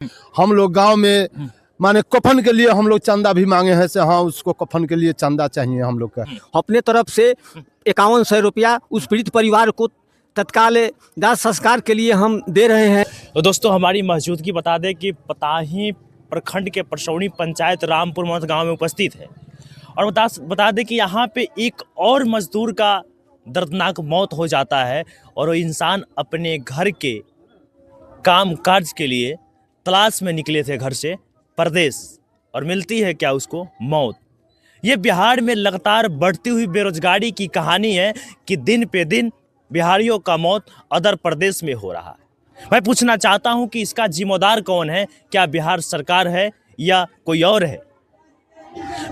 हम लोग गांव में माने कफन के लिए हम लोग चंदा भी मांगे हैं से हाँ उसको कफन के लिए चंदा चाहिए हम लोग का। अपने तरफ से 5100 रुपया उस पीड़ित परिवार को तत्काल दाह संस्कार के लिए हम दे रहे हैं। तो दोस्तों हमारी मौजूदगी बता दें कि पताही प्रखंड के परसौनी पंचायत रामपुर मौत गांव में उपस्थित है और बता दें कि यहाँ पे एक और मजदूर का दर्दनाक मौत हो जाता है और वो इंसान अपने घर के काम काज के लिए तलाश में निकले थे घर से परदेश और मिलती है क्या उसको मौत। ये बिहार में लगातार बढ़ती हुई बेरोजगारी की कहानी है कि दिन पे दिन बिहारियों का मौत अदर प्रदेश में हो रहा है। मैं पूछना चाहता हूं कि इसका जिम्मेदार कौन है, क्या बिहार सरकार है या कोई और है।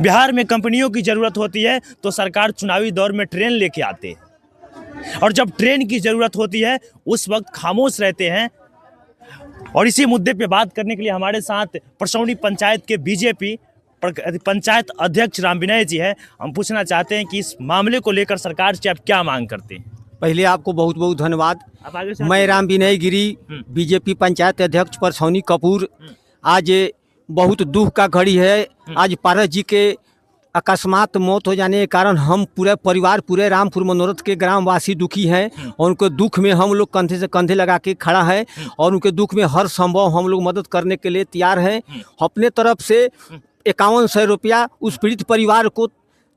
बिहार में कंपनियों की ज़रूरत होती है तो सरकार चुनावी दौर में ट्रेन लेके आते हैं और जब ट्रेन की ज़रूरत होती है उस वक्त खामोश रहते हैं। और इसी मुद्दे पे बात करने के लिए हमारे साथ परसौनी पंचायत के बीजेपी पंचायत अध्यक्ष राम विनय जी हैं। हम पूछना चाहते हैं कि इस मामले को लेकर सरकार से आप क्या मांग करते हैं। पहले आपको बहुत बहुत धन्यवाद। मैं राम विनय गिरी, बीजेपी पंचायत अध्यक्ष परसौनी कपूर। आज बहुत दुख का घड़ी है। आज पारस जी के अकस्मात मौत हो जाने के कारण हम पूरे परिवार पूरे रामपुर मनोरथ के ग्रामवासी दुखी हैं और उनके दुख में हम लोग कंधे से कंधे लगा के खड़ा है और उनके दुख में हर संभव हम लोग मदद करने के लिए तैयार हैं। अपने तरफ से 5100 रुपया उस पीड़ित परिवार को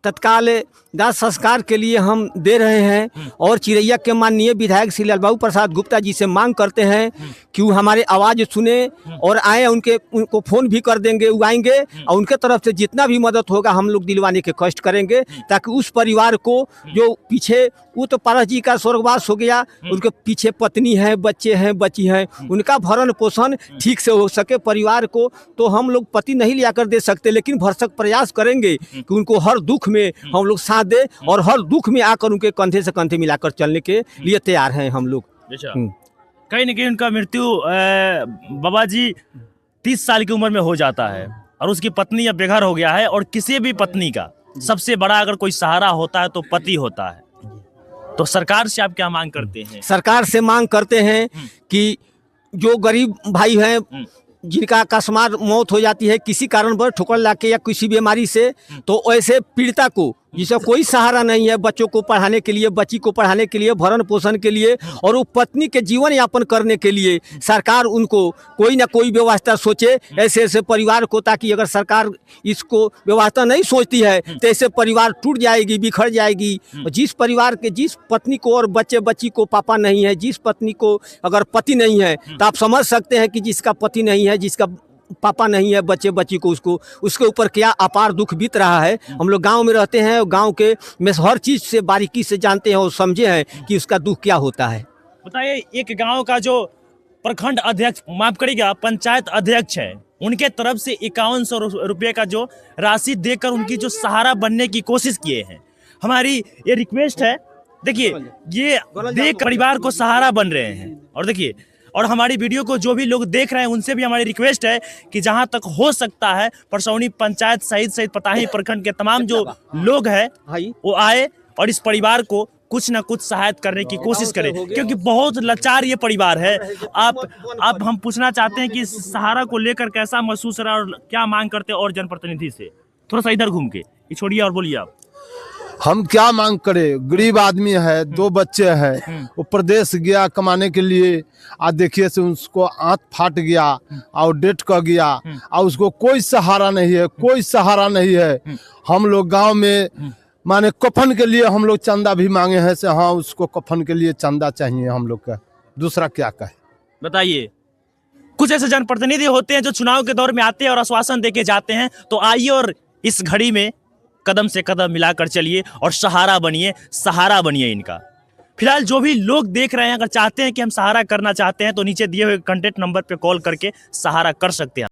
तत्काल दाह संस्कार के लिए हम दे रहे हैं और चिरैया के माननीय विधायक श्री लालबाबू प्रसाद गुप्ता जी से मांग करते हैं कि वो हमारे आवाज़ सुने और आए। उनको फ़ोन भी कर देंगे, वो आएंगे और उनके तरफ से जितना भी मदद होगा हम लोग दिलवाने के कष्ट करेंगे ताकि उस परिवार को जो पीछे वो तो पारस जी का स्वर्गवास हो गया, उनके पीछे पत्नी है, बच्चे हैं, बच्ची हैं, उनका भरण पोषण ठीक से हो सके। परिवार को तो हम लोग पति नहीं लिया कर दे सकते लेकिन भरसक प्रयास करेंगे कि उनको हर दुख में हम लोग साथ दे और हर दुख में आकर उनके कंधे से कंधे मिलाकर चलने के लिए तैयार हैं हम लोग। कहीं न कहीं उनका मृत्यु बाबा जी 30 साल की उम्र में हो जाता है और उसकी पत्नी अब बेघर हो गया है और किसी भी पत्नी का सबसे बड़ा अगर कोई सहारा होता है तो पति होता है। तो सरकार से आप क्या मांग करते हैं। सरकार से मांग करते हैं कि जो गरीब भाई हैं जिनका अकस्मात मौत हो जाती है किसी कारणवश ठोकर लाके या किसी बीमारी से, तो ऐसे पीड़िता को जिसे कोई सहारा नहीं है बच्चों को पढ़ाने के लिए, बच्ची को पढ़ाने के लिए, भरण पोषण के लिए और वो पत्नी के जीवन यापन करने के लिए सरकार उनको कोई ना कोई व्यवस्था सोचे ऐसे ऐसे परिवार को, ताकि अगर सरकार इसको व्यवस्था नहीं सोचती है तो ऐसे परिवार टूट जाएगी, बिखर जाएगी। जिस परिवार के जिस पत्नी को और बच्चे बच्ची को पापा नहीं है, जिस पत्नी को अगर पति नहीं है तो आप समझ सकते हैं कि जिसका पति नहीं है, जिसका पापा नहीं है, बच्चे बच्ची को उसके ऊपर क्या अपार दुख बीत रहा है। हम लोग गांव में रहते हैं और गांव के में हर चीज़ से बारीकी से जानते हैं और समझे हैं कि उसका दुख क्या होता है। बताइए, एक गांव का जो प्रखंड अध्यक्ष, माफ करिएगा, पंचायत अध्यक्ष है, उनके तरफ से 5100 रुपये का जो राशि देकर उनकी जो सहारा बनने की कोशिश किए हैं। हमारी ये रिक्वेस्ट है, देखिए ये देख परिवार को सहारा बन रहे हैं और देखिए, और हमारी वीडियो को जो भी लोग देख रहे हैं उनसे भी हमारी रिक्वेस्ट है कि जहां तक हो सकता है परसौनी पंचायत सहित पताही प्रखंड के तमाम जो लोग हैं वो आए और इस परिवार को कुछ ना कुछ सहायता करने की कोशिश करें, क्योंकि बहुत लाचार ये परिवार है। आप हम पूछना चाहते हैं कि इस सहारा को लेकर कैसा महसूस रहा और क्या मांग करते हैं और जनप्रतिनिधि से। थोड़ा सा इधर घूम के छोड़िए और बोलिए आप। हम क्या मांग करें, गरीब आदमी है, 2 बच्चे हैं, वो प्रदेश गया कमाने के लिए, आज देखिए से उसको आंत फाट गया और डेथ कर गया और उसको कोई सहारा नहीं है, कोई सहारा नहीं है। हम लोग गांव में माने कफन के लिए हम लोग चंदा भी मांगे हैं से हाँ उसको कफन के लिए चंदा चाहिए हम लोग का, दूसरा क्या कहे। बताइए, कुछ ऐसे जनप्रतिनिधि होते हैं जो चुनाव के दौर में आते हैं और आश्वासन देके जाते हैं, तो आइए और इस घड़ी में कदम से कदम मिलाकर चलिए और सहारा बनिए इनका। फिलहाल जो भी लोग देख रहे हैं, अगर चाहते हैं कि हम सहारा करना चाहते हैं तो नीचे दिए हुए कॉन्टैक्ट नंबर पे कॉल करके सहारा कर सकते हैं।